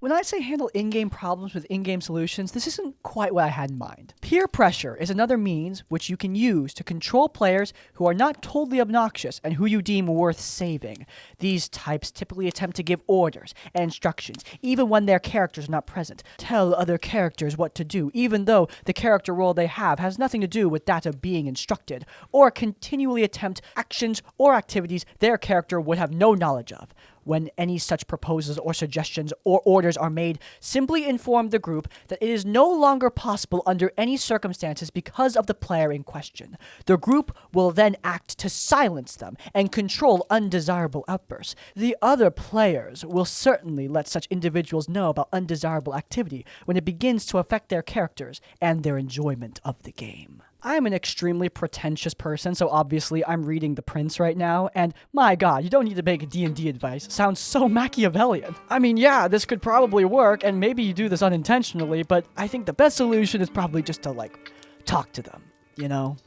When I say handle in-game problems with in-game solutions, this isn't quite what I had in mind. Peer pressure is another means which you can use to control players who are not totally obnoxious and who you deem worth saving. These types typically attempt to give orders and instructions, even when their characters are not present. Tell other characters what to do, even though the character role they have has nothing to do with that of being instructed, or continually attempt actions or activities their character would have no knowledge of. When any such proposals or suggestions or orders are made, simply inform the group that it is no longer possible under any circumstances because of the player in question. The group will then act to silence them and control undesirable outbursts. The other players will certainly let such individuals know about undesirable activity when it begins to affect their characters and their enjoyment of the game. I'm an extremely pretentious person, so obviously I'm reading The Prince right now, and my god, you don't need to make D&D advice. Sounds so Machiavellian. I mean, yeah, this could probably work, and maybe you do this unintentionally, but I think the best solution is probably just to, talk to them, you know?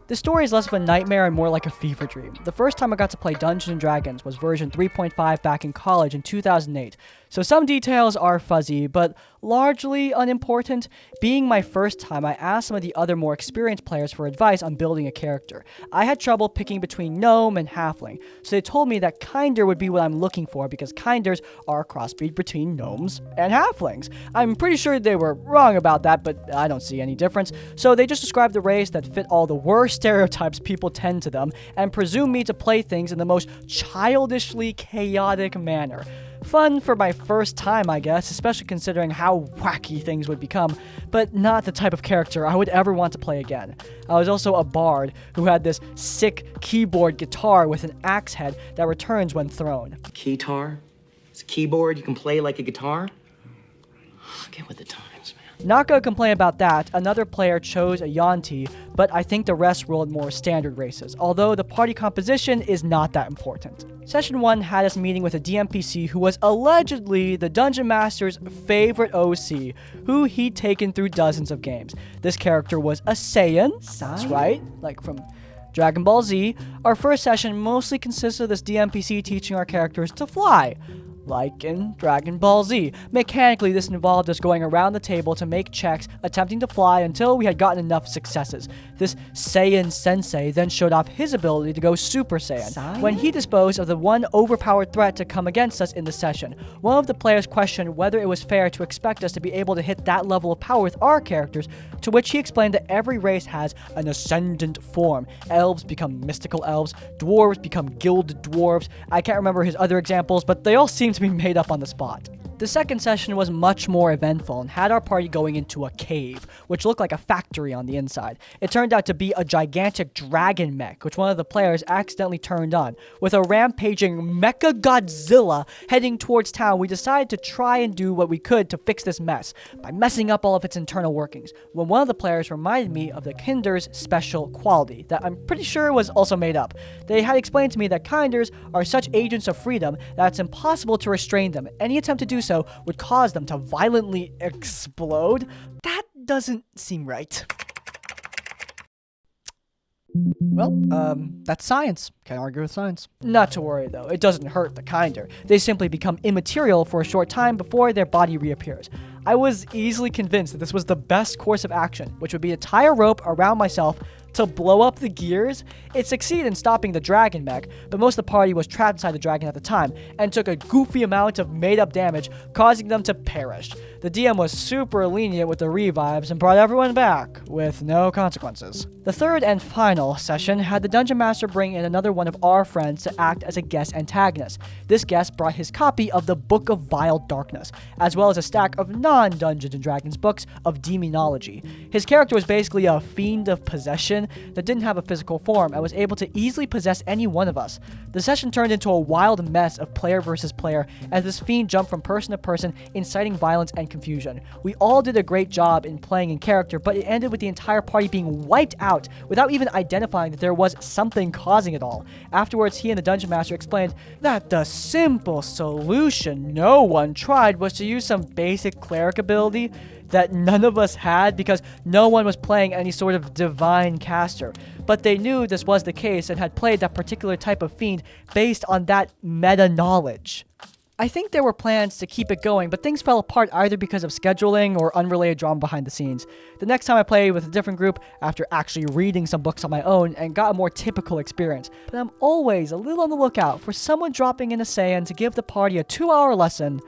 The story is less of a nightmare and more like a fever dream. The first time I got to play Dungeons & Dragons was version 3.5 back in college in 2008, so some details are fuzzy, but largely unimportant. Being my first time, I asked some of the other more experienced players for advice on building a character. I had trouble picking between gnome and halfling, so they told me that kinder would be what I'm looking for because kinders are a crossbreed between gnomes and halflings. I'm pretty sure they were wrong about that, but I don't see any difference, so they just described the race that fit all the worst stereotypes people tend to them and presumed me to play things in the most childishly chaotic manner. Fun for my first time, I guess, especially considering how wacky things would become, but not the type of character I would ever want to play again. I was also a bard who had this sick keyboard guitar with an axe head that returns when thrown. Keytar? It's a keyboard you can play like a guitar? Get with the times, man. Not gonna complain about that, another player chose a Yuan-Ti, but I think the rest rolled more standard races, although the party composition is not that important. Session 1 had us meeting with a DMPC who was allegedly the Dungeon Master's favorite OC, who he'd taken through dozens of games. This character was a Saiyan, that's right, like from Dragon Ball Z. Our first session mostly consisted of this DMPC teaching our characters to fly, like in Dragon Ball Z. Mechanically, this involved us going around the table to make checks, attempting to fly until we had gotten enough successes. This Saiyan Sensei then showed off his ability to go Super Saiyan when he disposed of the one overpowered threat to come against us in the session. One of the players questioned whether it was fair to expect us to be able to hit that level of power with our characters, to which he explained that every race has an ascendant form. Elves become mystical elves, dwarves become gilded dwarves. I can't remember his other examples, but they all seem to be made up on the spot. The second session was much more eventful and had our party going into a cave, which looked like a factory on the inside. It turned out to be a gigantic dragon mech, which one of the players accidentally turned on. With a rampaging Mecha Godzilla heading towards town, we decided to try and do what we could to fix this mess by messing up all of its internal workings, when one of the players reminded me of the Kinder's special quality that I'm pretty sure was also made up. They had explained to me that Kinders are such agents of freedom that it's impossible to restrain them. Any attempt to do so would cause them to violently explode. That doesn't seem right. Well, that's science. Can't argue with science. Not to worry though, it doesn't hurt the kinder. They simply become immaterial for a short time before their body reappears. I was easily convinced that this was the best course of action, which would be to tie a rope around myself to blow up the gears. It succeeded in stopping the dragon mech, but most of the party was trapped inside the dragon at the time and took a goofy amount of made-up damage, causing them to perish. The DM was super lenient with the revives and brought everyone back with no consequences. The third and final session had the Dungeon Master bring in another one of our friends to act as a guest antagonist. This guest brought his copy of the Book of Vile Darkness, as well as a stack of non-Dungeons & Dragons books of demonology. His character was basically a fiend of possession that didn't have a physical form and was able to easily possess any one of us. The session turned into a wild mess of player versus player as this fiend jumped from person to person, inciting violence and confusion. We all did a great job in playing in character, but it ended with the entire party being wiped out without even identifying that there was something causing it all. Afterwards, he and the Dungeon Master explained that the simple solution no one tried was to use some basic cleric ability. that none of us had because no one was playing any sort of divine caster. But they knew this was the case and had played that particular type of fiend based on that meta knowledge. I think there were plans to keep it going, but things fell apart either because of scheduling or unrelated drama behind the scenes. The next time I played with a different group, after actually reading some books on my own, and got a more typical experience. But I'm always a little on the lookout for someone dropping in a Saiyan to give the party a 2-hour lesson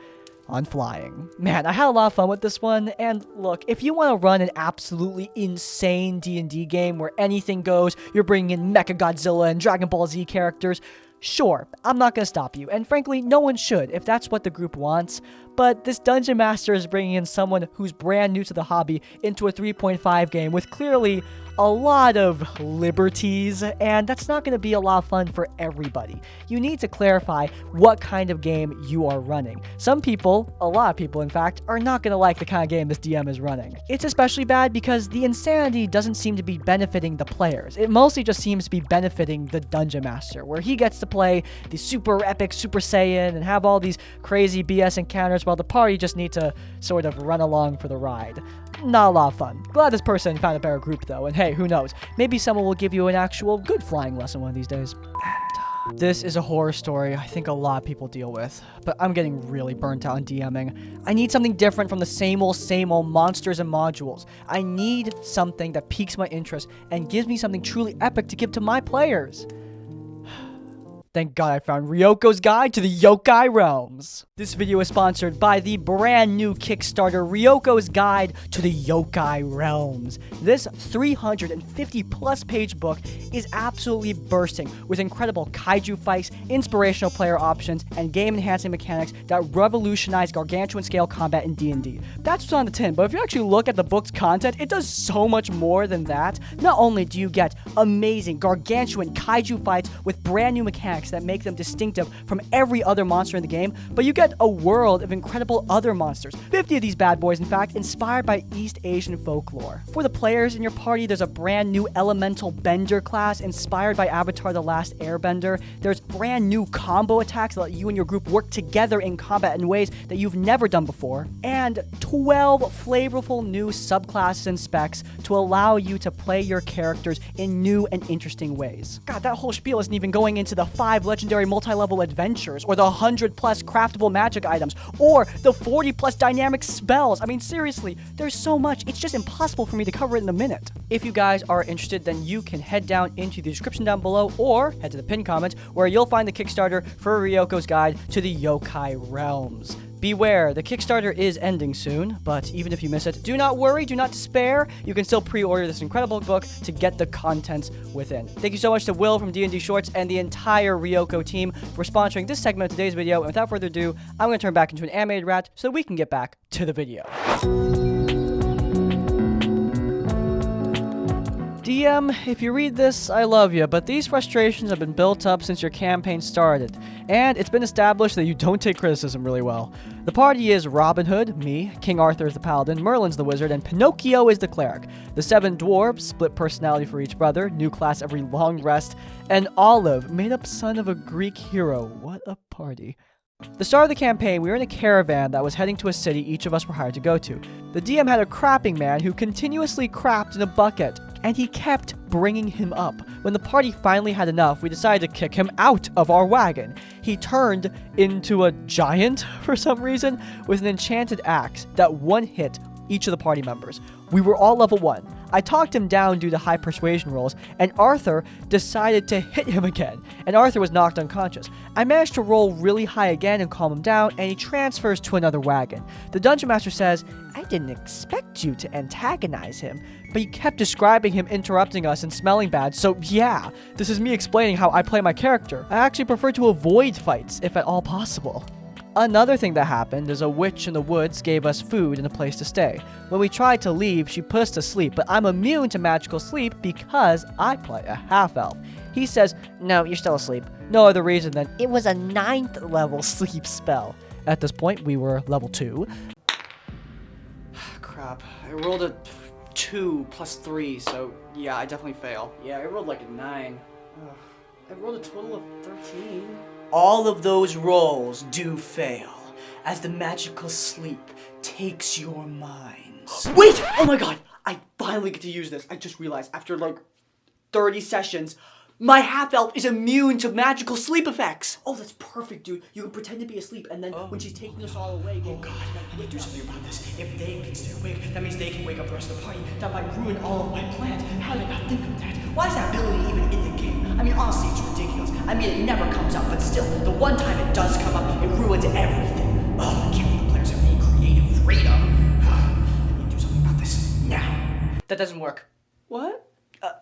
on flying. Man, I had a lot of fun with this one, and look, if you want to run an absolutely insane D&D game where anything goes, you're bringing in Mechagodzilla and Dragon Ball Z characters, sure, I'm not going to stop you, and frankly, no one should if that's what the group wants, but this Dungeon Master is bringing in someone who's brand new to the hobby into a 3.5 game with clearly a lot of liberties, and that's not going to be a lot of fun for everybody. You need to clarify what kind of game you are running. Some people, a lot of people in fact, are not going to like the kind of game this DM is running. It's especially bad because the insanity doesn't seem to be benefiting the players. It mostly just seems to be benefiting the Dungeon Master, where he gets to play the super epic Super Saiyan and have all these crazy BS encounters while the party just need to sort of run along for the ride. Not a lot of fun. Glad this person found a better group though, and hey, who knows? Maybe someone will give you an actual good flying lesson one of these days. This is a horror story I think a lot of people deal with, but I'm getting really burnt out on DMing. I need something different from the same old monsters and modules. I need something that piques my interest and gives me something truly epic to give to my players. Thank God I found Ryoko's Guide to the Yokai Realms. This video is sponsored by the brand new Kickstarter Ryoko's Guide to the Yokai Realms. This 350 plus page book is absolutely bursting with incredible kaiju fights, inspirational player options, and game enhancing mechanics that revolutionize gargantuan scale combat in D&D. That's what's on the tin, but if you actually look at the book's content, it does so much more than that. Not only do you get amazing gargantuan kaiju fights with brand new mechanics that make them distinctive from every other monster in the game, but you get a world of incredible other monsters. 50 of these bad boys, in fact, inspired by East Asian folklore. For the players in your party, there's a brand new elemental bender class inspired by Avatar: The Last Airbender. There's brand new combo attacks that let you and your group work together in combat in ways that you've never done before. And 12 flavorful new subclasses and specs to allow you to play your characters in new and interesting ways. God, that whole spiel isn't even going into the 5 legendary multi-level adventures, or the 100 plus craftable magic items, or the 40 plus dynamic spells. I mean, seriously, there's so much, it's just impossible for me to cover it in a minute. If you guys are interested, then you can head down into the description down below, or head to the pinned comment, where you'll find the Kickstarter for Ryoko's Guide to the Yokai Realms. Beware, the Kickstarter is ending soon, but even if you miss it, do not worry, do not despair. You can still pre-order this incredible book to get the contents within. Thank you so much to Will from D&D Shorts and the entire Ryoko team for sponsoring this segment of today's video. And without further ado, I'm going to turn back into an animated rat so that we can get back to the video. DM, if you read this, I love you, but these frustrations have been built up since your campaign started, and it's been established that you don't take criticism really well. The party is Robin Hood, me, King Arthur is the paladin, Merlin's the wizard, and Pinocchio is the cleric. The 7 dwarves, split personality for each brother, new class every long rest, and Olive, made up son of a Greek hero. What a party. The start of the campaign, we were in a caravan that was heading to a city each of us were hired to go to. The DM had a crapping man who continuously crapped in a bucket, and he kept bringing him up. When the party finally had enough, we decided to kick him out of our wagon. He turned into a giant for some reason with an enchanted axe that one-hit each of the party members. We were all level 1. I talked him down due to high persuasion rolls, and Arthur decided to hit him again, and Arthur was knocked unconscious. I managed to roll really high again and calm him down, and he transfers to another wagon. The Dungeon Master says, "I didn't expect you to antagonize him," but he kept describing him interrupting us and smelling bad, so yeah, this is me explaining how I play my character. I actually prefer to avoid fights, if at all possible. Another thing that happened is a witch in the woods gave us food and a place to stay. When we tried to leave, she put us to sleep, but I'm immune to magical sleep because I play a half-elf. He says, "No, you're still asleep." No other reason than it was a 9th level sleep spell. At this point, we were level 2. Crap, I rolled a 2 plus 3, so yeah, I definitely fail. Yeah, I rolled like a 9. I rolled a total of 13. All of those rolls do fail. as the magical sleep takes your minds. Wait! Oh my god! I finally get to use this. I just realized after like 30 sessions, my half-elf is immune to magical sleep effects. Oh, that's perfect, dude. You can pretend to be asleep, and then when she's taking us all away, oh god, we do something about this. If they can stay awake, that means they can wake up the rest of the party. That might ruin all of my plans. How did I not think of that? Why is that ability even in the game? I mean, honestly, it's ridiculous. I mean, it never comes up, but still, the one time it does come up, it ruins everything. Oh, I can't believe the players have any creative freedom. I need to do something about this now. That doesn't work. What?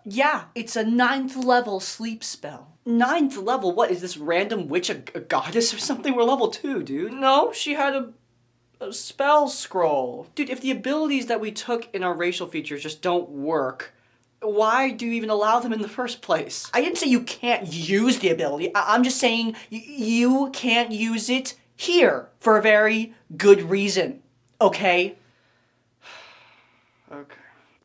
Yeah, it's a 9th level sleep spell. 9th level? What, is this random witch a goddess or something? We're level 2, dude. No, she had a spell scroll. Dude, if the abilities that we took in our racial features just don't work, why do you even allow them in the first place? I didn't say you can't use the ability. I'm just saying you can't use it here for a very good reason. Okay? Okay.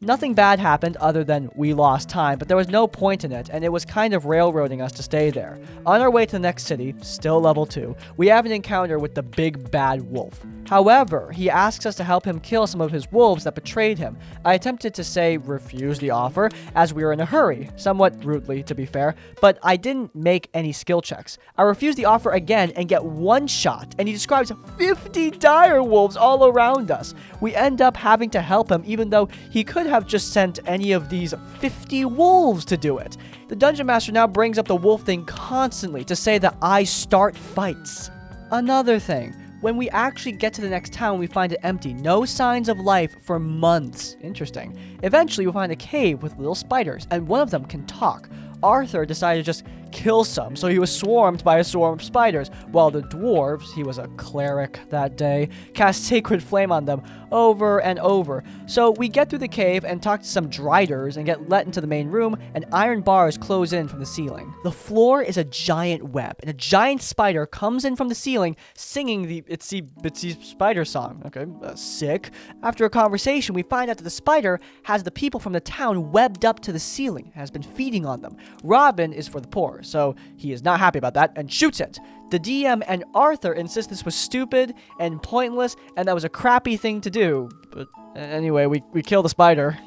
Nothing bad happened other than we lost time, but there was no point in it, and it was kind of railroading us to stay there. On our way to the next city, still level 2, we have an encounter with the big bad wolf. However, he asks us to help him kill some of his wolves that betrayed him. I attempted to say refuse the offer, as we were in a hurry, somewhat rudely to be fair, but I didn't make any skill checks. I refuse the offer again and get one shot, and he describes 50 dire wolves all around us. We end up having to help him even though he could have just sent any of these 50 wolves to do it. The Dungeon Master now brings up the wolf thing constantly to say that I start fights. Another thing, when we actually get to the next town, we find it empty. No signs of life for months. Interesting. Eventually, we find a cave with little spiders, and one of them can talk. Arthur decided to just kill some, so he was swarmed by a swarm of spiders, while the dwarves, he was a cleric that day, cast Sacred Flame on them over and over. So we get through the cave and talk to some driders and get let into the main room, and iron bars close in from the ceiling. The floor is a giant web, and a giant spider comes in from the ceiling singing the Itsy Bitsy Spider song. Okay, sick. After a conversation, we find out that the spider has the people from the town webbed up to the ceiling and has been feeding on them. Robin is for the poor, so he is not happy about that and shoots it. The DM and Arthur insist this was stupid and pointless and that was a crappy thing to do. But anyway, we kill the spider.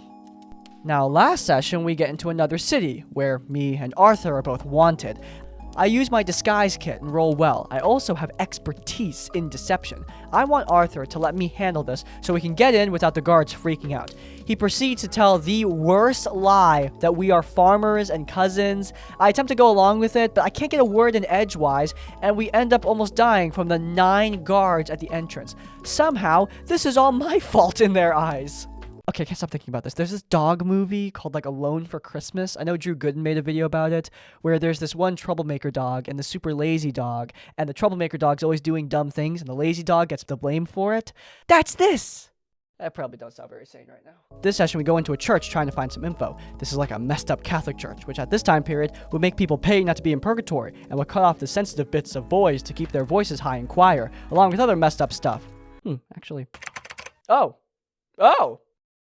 Now, last session, we get into another city where me and Arthur are both wanted. I use my disguise kit and roll well. I also have expertise in deception. I want Arthur to let me handle this so we can get in without the guards freaking out. He proceeds to tell the worst lie that we are farmers and cousins. I attempt to go along with it, but I can't get a word in edgewise, and we end up almost dying from the 9 guards at the entrance. Somehow, this is all my fault in their eyes. Okay, I can't stop thinking about this. There's this dog movie called like Alone for Christmas. I know Drew Gooden made a video about it, where there's this one troublemaker dog and the super lazy dog, and the troublemaker dog's always doing dumb things, and the lazy dog gets the blame for it. That's this! I probably don't sound very sane right now. This session, we go into a church trying to find some info. This is like a messed up Catholic church, which at this time period would make people pay not to be in purgatory, and would cut off the sensitive bits of boys to keep their voices high in choir, along with other messed up stuff. Actually. Oh!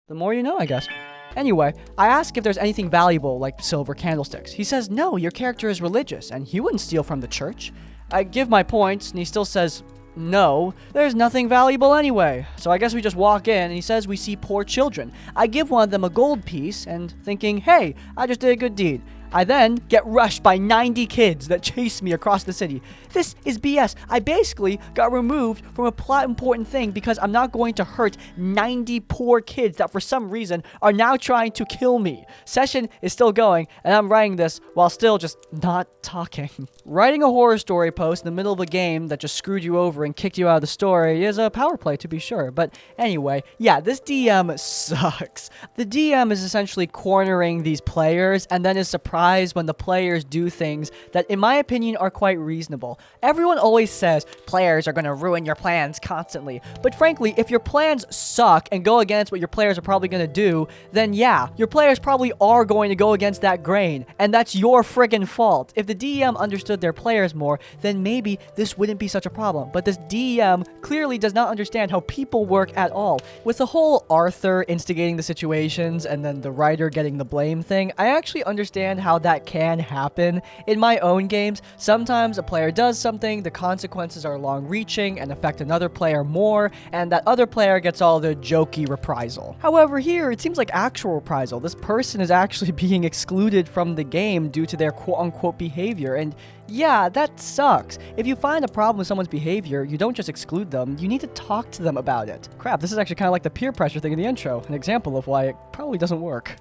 The more you know, I guess. Anyway, I ask if there's anything valuable, like silver candlesticks. He says, no, your character is religious, and he wouldn't steal from the church. I give my points, and he still says, no, there's nothing valuable anyway. So I guess we just walk in, and he says we see poor children. I give one of them a gold piece, and thinking, hey, I just did a good deed. I then get rushed by 90 kids that chase me across the city. This is BS. I basically got removed from a plot important thing because I'm not going to hurt 90 poor kids that for some reason are now trying to kill me. Session is still going, and I'm writing this while still just not talking. Writing a horror story post in the middle of a game that just screwed you over and kicked you out of the story is a power play to be sure. But anyway, yeah, this DM sucks. The DM is essentially cornering these players and then is surprised when the players do things that, in my opinion, are quite reasonable. Everyone always says players are going to ruin your plans constantly, but frankly, if your plans suck and go against what your players are probably going to do, then yeah, your players probably are going to go against that grain, and that's your friggin' fault. If the DM understood their players more, then maybe this wouldn't be such a problem, but this DM clearly does not understand how people work at all. With the whole Arthur instigating the situations and then the writer getting the blame thing, I actually understand how how that can happen. In my own games, sometimes a player does something, the consequences are long-reaching and affect another player more, and that other player gets all the jokey reprisal. However, here, it seems like actual reprisal. This person is actually being excluded from the game due to their quote-unquote behavior, and yeah, that sucks. If you find a problem with someone's behavior, you don't just exclude them, you need to talk to them about it. Crap, this is actually kind of like the peer pressure thing in the intro, an example of why it probably doesn't work.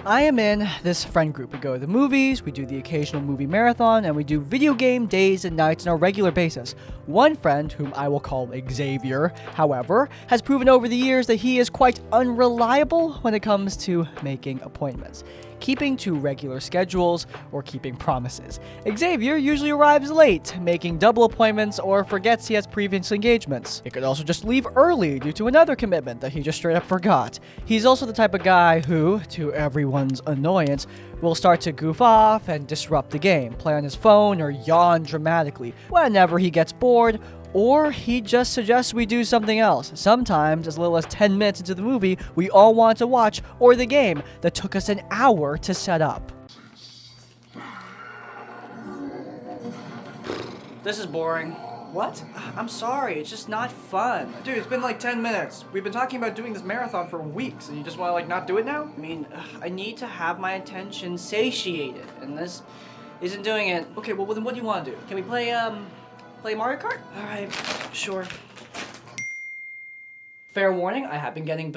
I am in this friend group. We go to the movies, we do the occasional movie marathon, and we do video game days and nights on a regular basis. One friend, whom I will call Xavier, however, has proven over the years that he is quite unreliable when it comes to making appointments, keeping to regular schedules, or keeping promises. Xavier usually arrives late, making double appointments, or forgets he has previous engagements. He could also just leave early due to another commitment that he just straight up forgot. He's also the type of guy who, to everyone's annoyance, will start to goof off and disrupt the game, play on his phone, or yawn dramatically whenever he gets bored, or he just suggests we do something else. Sometimes, as little as 10 minutes into the movie we all want to watch, or the game that took us an hour to set up. This is boring. What? I'm sorry, it's just not fun. Dude, it's been like 10 minutes. We've been talking about doing this marathon for weeks, and you just want to not do it now? I mean, I need to have my attention satiated, and this isn't doing it. Okay, well then what do you want to do? Can we play Mario Kart? Alright, sure. Fair warning, I have been getting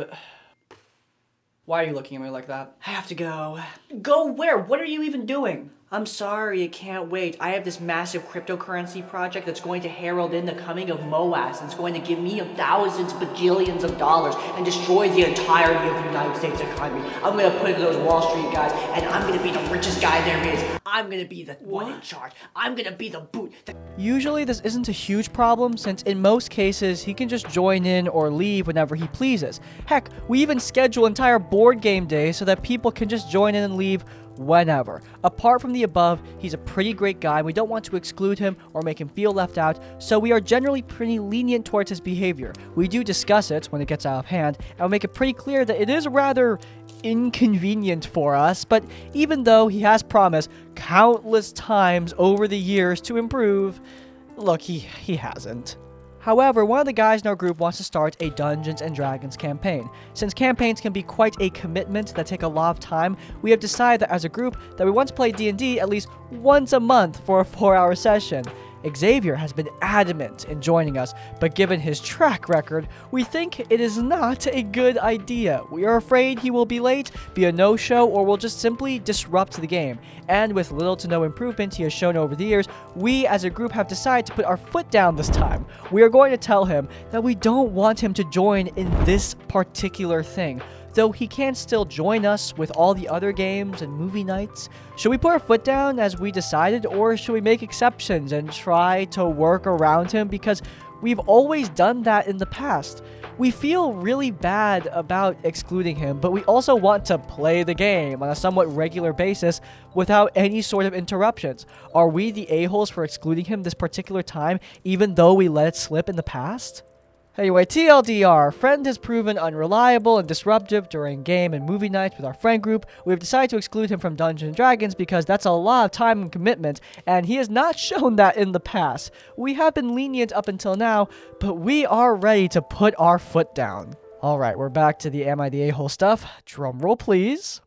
Why are you looking at me like that? I have to go. Go where? What are you even doing? I'm sorry, I can't wait. I have this massive cryptocurrency project that's going to herald in the coming of MOAS, and it's going to give me thousands, bajillions of dollars and destroy the entirety of the United States economy. I'm going to put it to those Wall Street guys, and I'm going to be the richest guy there is. I'm going to be the one in charge. I'm going to be the boot. Usually this isn't a huge problem, since in most cases he can just join in or leave whenever he pleases. Heck, we even schedule entire board game days so that people can just join in and leave whenever. Apart from the above, he's a pretty great guy. We don't want to exclude him or make him feel left out, so we are generally pretty lenient towards his behavior. We do discuss it when it gets out of hand, and we make it pretty clear that it is rather inconvenient for us, but even though he has promised countless times over the years to improve, look, he hasn't. However, one of the guys in our group wants to start a Dungeons & Dragons campaign. Since campaigns can be quite a commitment that take a lot of time, we have decided that as a group that we want to play D&D at least once a month for a 4-hour session. Xavier has been adamant in joining us, but given his track record, we think it is not a good idea. We are afraid he will be late, be a no-show, or will just simply disrupt the game. And with little to no improvement he has shown over the years, we as a group have decided to put our foot down this time. We are going to tell him that we don't want him to join in this particular thing, though he can still join us with all the other games and movie nights. Should we put our foot down as we decided, or should we make exceptions and try to work around him, because we've always done that in the past? We feel really bad about excluding him, but we also want to play the game on a somewhat regular basis without any sort of interruptions. Are we the a-holes for excluding him this particular time, even though we let it slip in the past? Anyway, TLDR, friend has proven unreliable and disruptive during game and movie nights with our friend group. We've decided to exclude him from Dungeons & Dragons because that's a lot of time and commitment, and he has not shown that in the past. We have been lenient up until now, but we are ready to put our foot down. Alright, we're back to the Am I the A-hole stuff. Drum roll, please.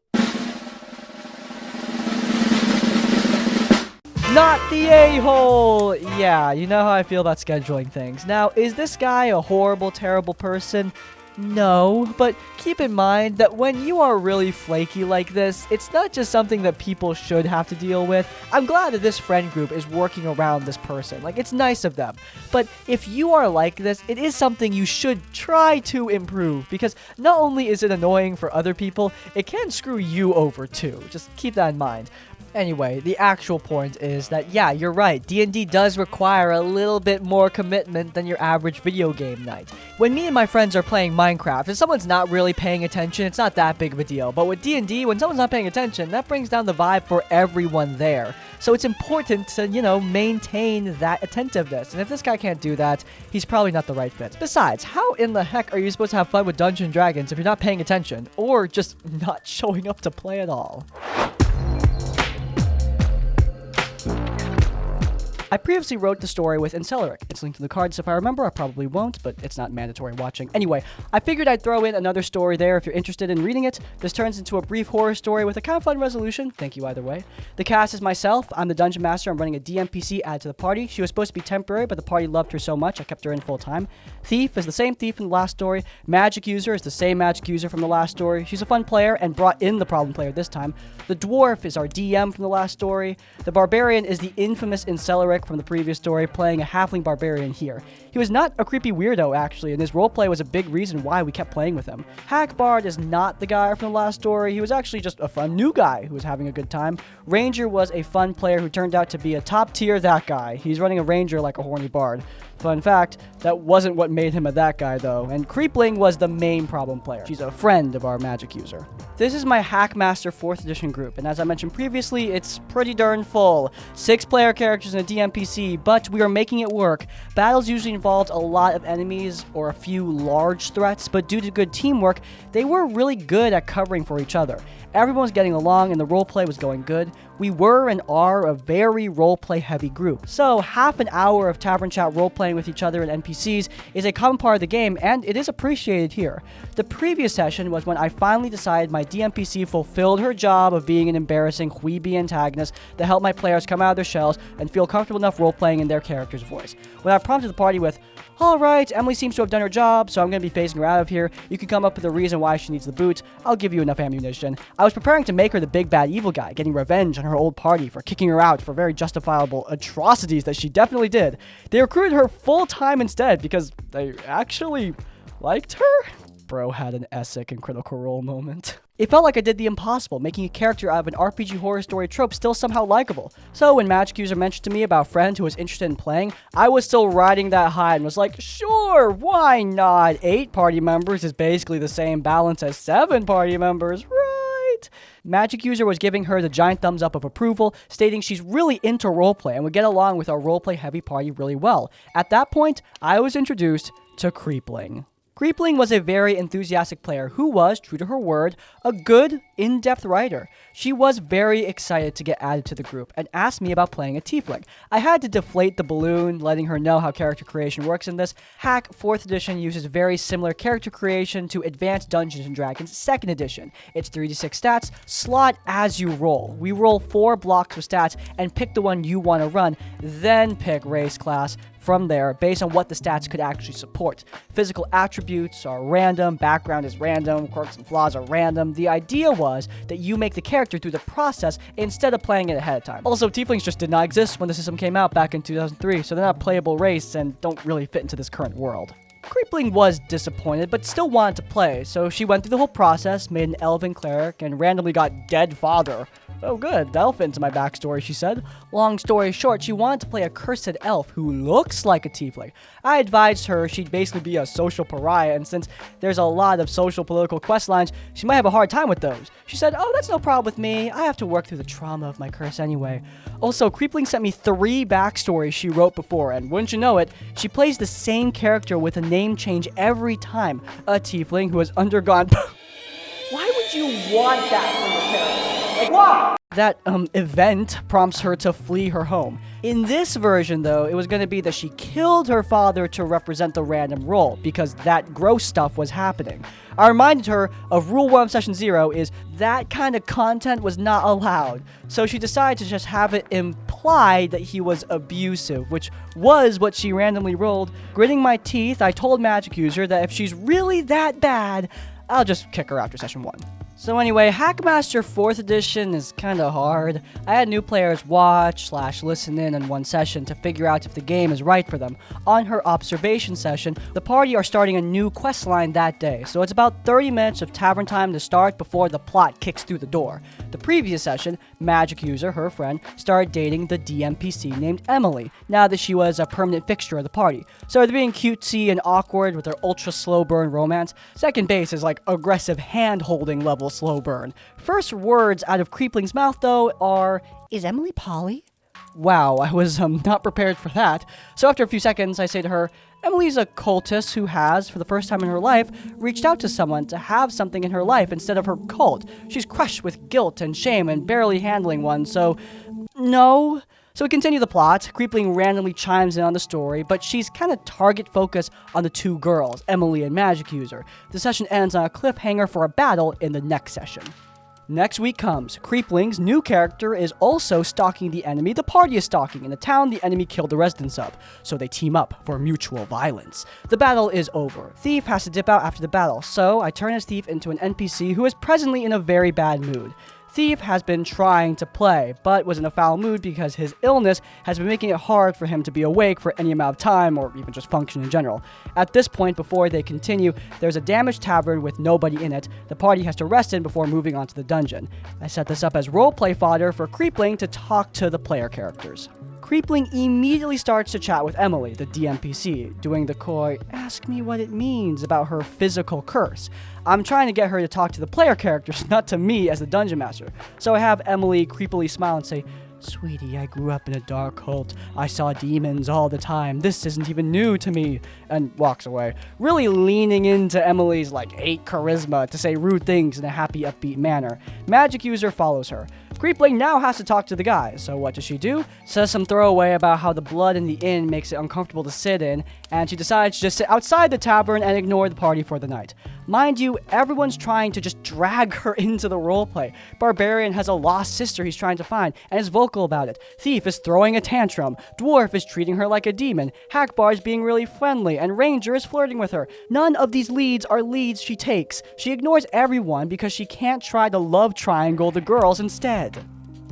Not the a-hole! Yeah, you know how I feel about scheduling things. Now, is this guy a horrible, terrible person? No, but keep in mind that when you are really flaky like this, it's not just something that people should have to deal with. I'm glad that this friend group is working around this person. Like, it's nice of them. But if you are like this, it is something you should try to improve, because not only is it annoying for other people, it can screw you over too. Just keep that in mind. Anyway, the actual point is that, yeah, you're right, D&D does require a little bit more commitment than your average video game night. When me and my friends are playing Minecraft, if someone's not really paying attention, it's not that big of a deal. But with D&D, when someone's not paying attention, that brings down the vibe for everyone there. So it's important to, maintain that attentiveness. And if this guy can't do that, he's probably not the right fit. Besides, how in the heck are you supposed to have fun with Dungeons & Dragons if you're not paying attention? Or just not showing up to play at all? I previously wrote the story with Enceleric. It's linked in the cards if I remember. I probably won't, but it's not mandatory watching. Anyway, I figured I'd throw in another story there if you're interested in reading it. This turns into a brief horror story with a kind of fun resolution. Thank you either way. The cast is myself. I'm the Dungeon Master. I'm running a DMPC added to the party. She was supposed to be temporary, but the party loved her so much I kept her in full time. Thief is the same thief in the last story. Magic User is the same magic user from the last story. She's a fun player and brought in the problem player this time. The Dwarf is our DM from the last story. The Barbarian is the infamous Enceleric from the previous story, playing a halfling barbarian here. He was not a creepy weirdo, actually, and his roleplay was a big reason why we kept playing with him. Hackbard is not the guy from the last story. He was actually just a fun new guy who was having a good time. Ranger was a fun player who turned out to be a top tier that guy. He's running a ranger like a horny bard. Fun fact, that wasn't what made him a that guy though, and Creepling was the main problem player. She's a friend of our magic user. This is my Hackmaster 4th edition group, and as I mentioned previously, it's pretty darn full. 6 player characters and a DMPC, but we are making it work. Battles usually involved a lot of enemies or a few large threats, but due to good teamwork, they were really good at covering for each other. Everyone was getting along and the roleplay was going good. We were and are a very roleplay heavy group. So half an hour of tavern chat roleplaying with each other and NPCs is a common part of the game, and it is appreciated here. The previous session was when I finally decided my DMPC fulfilled her job of being an embarrassing weeby antagonist that helped my players come out of their shells and feel comfortable enough roleplaying in their character's voice. When I prompted the party with, "Alright, Emily seems to have done her job, so I'm going to be phasing her out of here. You can come up with a reason why she needs the boot. I'll give you enough ammunition." I was preparing to make her the big bad evil guy, getting revenge on her old party for kicking her out for very justifiable atrocities that she definitely did. They recruited her full-time instead because they actually liked her? Bro had an Essex and Critical Role moment. It felt like I did the impossible, making a character out of an RPG horror story trope still somehow likable. So when Magic User mentioned to me about a friend who was interested in playing, I was still riding that high and was like, sure, why not? 8 party members is basically the same balance as 7 party members, right? Magic User was giving her the giant thumbs up of approval, stating she's really into roleplay and would get along with our roleplay heavy party really well. At that point, I was introduced to Creepling. Creepling was a very enthusiastic player who was, true to her word, a good, in-depth writer. She was very excited to get added to the group and asked me about playing a tiefling. I had to deflate the balloon, letting her know how character creation works in this. Hack 4th edition uses very similar character creation to Advanced Dungeons & Dragons 2nd edition. It's 3d6 stats, slot as you roll. We roll 4 blocks of stats and pick the one you want to run, then pick race class from there based on what the stats could actually support. Physical attributes are random, background is random, quirks and flaws are random. The idea was that you make the character through the process instead of playing it ahead of time. Also, tieflings just did not exist when the system came out back in 2003, so they're not a playable race and don't really fit into this current world. Creepling was disappointed, but still wanted to play, so she went through the whole process, made an elven cleric, and randomly got dead father. Oh good, that'll fit into my backstory, she said. Long story short, she wanted to play a cursed elf who looks like a tiefling. I advised her she'd basically be a social pariah, and since there's a lot of social political quest lines, she might have a hard time with those. She said, oh, that's no problem with me. I have to work through the trauma of my curse anyway. Also, Creepling sent me 3 backstories she wrote before, and wouldn't you know it, she plays the same character with a name change every time. A tiefling who has undergone... Why would you want that from your character? Like, why? That, event prompts her to flee her home. In this version, though, it was going to be that she killed her father to represent the random role, because that gross stuff was happening. I reminded her of Rule 1 of Session 0 is that kind of content was not allowed, so she decided to just have it implied that he was abusive, which was what she randomly rolled. Gritting my teeth, I told Magic User that if she's really that bad, I'll just kick her after Session 1. So anyway, Hackmaster 4th edition is kinda hard. I had new players watch/listen in one session to figure out if the game is right for them. On her observation session, the party are starting a new quest line that day, so it's about 30 minutes of tavern time to start before the plot kicks through the door. The previous session, Magic User, her friend, started dating the DMPC named Emily, now that she was a permanent fixture of the party. So they're being cutesy and awkward with their ultra slow burn romance. Second base is like aggressive hand-holding level slow burn. First words out of Creepling's mouth, though, are, "Is Emily poly?" Wow, I was not prepared for that. So after a few seconds, I say to her, Emily's a cultist who has, for the first time in her life, reached out to someone to have something in her life instead of her cult. She's crushed with guilt and shame and barely handling one, so no. So we continue the plot. Creepling randomly chimes in on the story, but she's kind of target focused on the two girls, Emily and Magic User. The session ends on a cliffhanger for a battle in the next session. Next week comes. Creepling's new character is also stalking the enemy the party is stalking in the town the enemy killed the residents of, so they team up for mutual violence. The battle is over. Thief has to dip out after the battle, so I turn his thief into an NPC who is presently in a very bad mood. Thief has been trying to play, but was in a foul mood because his illness has been making it hard for him to be awake for any amount of time or even just function in general. At this point, before they continue, there's a damaged tavern with nobody in it. The party has to rest in before moving on to the dungeon. I set this up as roleplay fodder for Creepling to talk to the player characters. Creepling immediately starts to chat with Emily, the DMPC, doing the coy, "Ask me what it means" about her physical curse. I'm trying to get her to talk to the player characters, not to me as the dungeon master. So I have Emily creepily smile and say, "Sweetie, I grew up in a dark cult. I saw demons all the time. This isn't even new to me," and walks away, really leaning into Emily's 8 charisma to say rude things in a happy, upbeat manner. Magic User follows her. Creepling now has to talk to the guys, so what does she do? Says some throwaway about how the blood in the inn makes it uncomfortable to sit in, and she decides to just sit outside the tavern and ignore the party for the night. Mind you, everyone's trying to just drag her into the roleplay. Barbarian has a lost sister he's trying to find, and is vocal about it. Thief is throwing a tantrum. Dwarf is treating her like a demon. Hackbar is being really friendly, and Ranger is flirting with her. None of these leads are leads she takes. She ignores everyone because she can't try to love triangle the girls instead.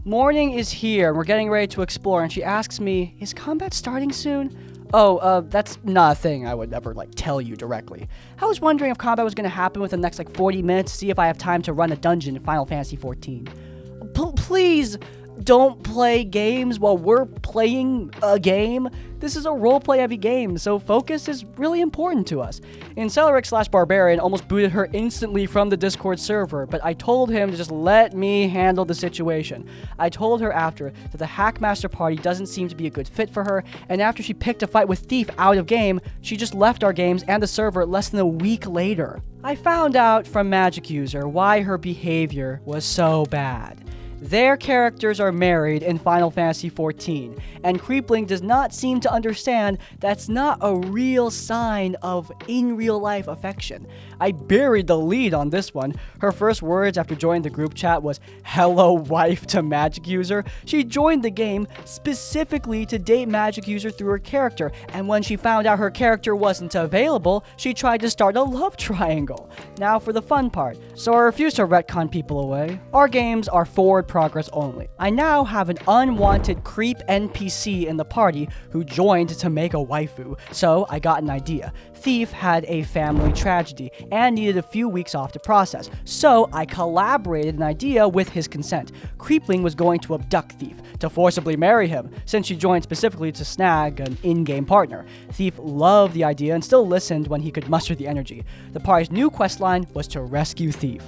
Morning is here, and we're getting ready to explore, and she asks me, "Is combat starting soon?" That's not a thing I would ever, tell you directly. I was wondering if combat was going to happen within the next, 40 minutes to see if I have time to run a dungeon in Final Fantasy XIV. Please don't play games while we're playing a game. This is a roleplay heavy game, so focus is really important to us. Celeric/Barbarian almost booted her instantly from the Discord server, but I told him to just let me handle the situation. I told her after that the Hackmaster party doesn't seem to be a good fit for her, and after she picked a fight with Thief out of game, she just left our games and the server less than a week later. I found out from Magic User why her behavior was so bad. Their characters are married in Final Fantasy XIV, and Creepling does not seem to understand that's not a real sign of in-real-life affection. I buried the lead on this one. Her first words after joining the group chat was, "Hello, wife," to Magic User. She joined the game specifically to date Magic User through her character, and when she found out her character wasn't available, she tried to start a love triangle. Now for the fun part. So I refuse to retcon people away. Our games are forward progress only. I now have an unwanted creep NPC in the party who joined to make a waifu, so I got an idea. Thief had a family tragedy and needed a few weeks off to process, so I collaborated an idea with his consent. Creepling was going to abduct Thief to forcibly marry him, since she joined specifically to snag an in-game partner. Thief loved the idea and still listened when he could muster the energy. The party's new questline was to rescue Thief.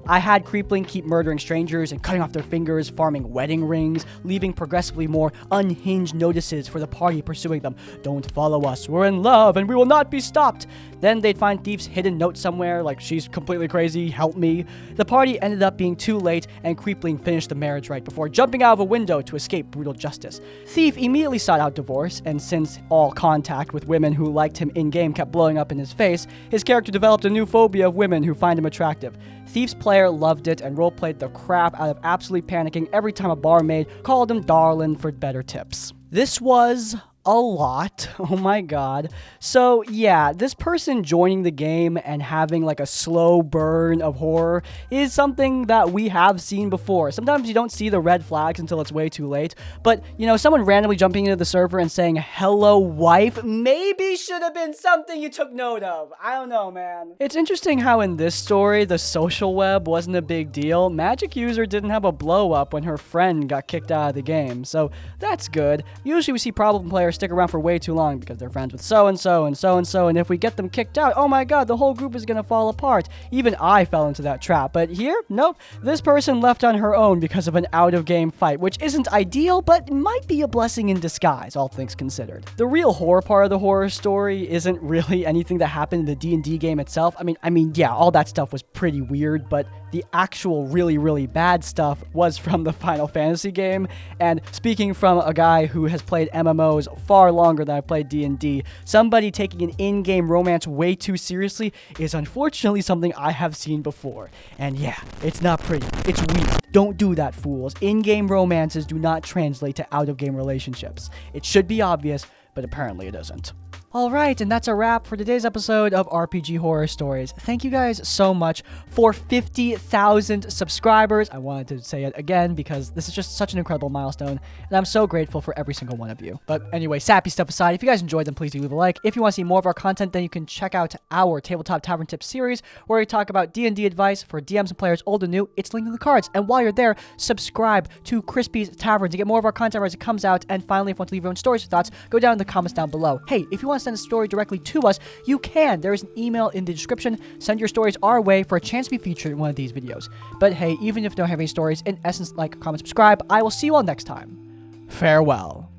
I had Creepling keep murdering strangers and cutting off their fingers, farming wedding rings, leaving progressively more unhinged notices for the party pursuing them. "Don't follow us, we're in love and we will not be stopped." Then they'd find Thief's hidden note somewhere, like "She's completely crazy, help me." The party ended up being too late, and Creepling finished the marriage rite before jumping out of a window to escape brutal justice. Thief immediately sought out divorce, and since all contact with women who liked him in-game kept blowing up in his face, his character developed a new phobia of women who find him attractive. Thief's player loved it and roleplayed the crap out of absolutely panicking every time a barmaid called him darlin' for better tips. This was a lot. Oh my god. So yeah, this person joining the game and having like a slow burn of horror is something that we have seen before. Sometimes you don't see the red flags until it's way too late, but you know, someone randomly jumping into the server and saying, "Hello, wife," maybe should have been something you took note of. I don't know, man. It's interesting how in this story, the social web wasn't a big deal. Magic User didn't have a blow up when her friend got kicked out of the game, so that's good. Usually we see problem players stick around for way too long because they're friends with so-and-so and so-and-so, and if we get them kicked out, oh my god, the whole group is gonna fall apart. Even I fell into that trap, but here, nope. This person left on her own because of an out-of-game fight, which isn't ideal, but might be a blessing in disguise, all things considered. The real horror part of the horror story isn't really anything that happened in the D&D game itself. I mean, yeah, all that stuff was pretty weird, but the actual really bad stuff was from the Final Fantasy game. And speaking from a guy who has played MMOs far longer than I've played D&D, somebody taking an in-game romance way too seriously is unfortunately something I have seen before. And yeah, it's not pretty. It's weird. Don't do that, fools. In-game romances do not translate to out-of-game relationships. It should be obvious, but apparently it isn't. Alright, and that's a wrap for today's episode of RPG Horror Stories. Thank you guys so much for 50,000 subscribers. I wanted to say it again because this is just such an incredible milestone, and I'm so grateful for every single one of you. But anyway, sappy stuff aside, if you guys enjoyed them, please do leave a like. If you want to see more of our content, then you can check out our Tabletop Tavern Tips series, where we talk about D&D advice for DMs and players old and new. It's linked in the cards. And while you're there, subscribe to Crispy's Tavern to get more of our content as it comes out. And finally, if you want to leave your own stories or thoughts, go down in the comments down below. Hey, if you want to send a story directly to us, you can. There is an email in the description. Send your stories our way for a chance to be featured in one of these videos. But hey, even if you don't have any stories, in essence, like, comment, subscribe. I will see you all next time. Farewell.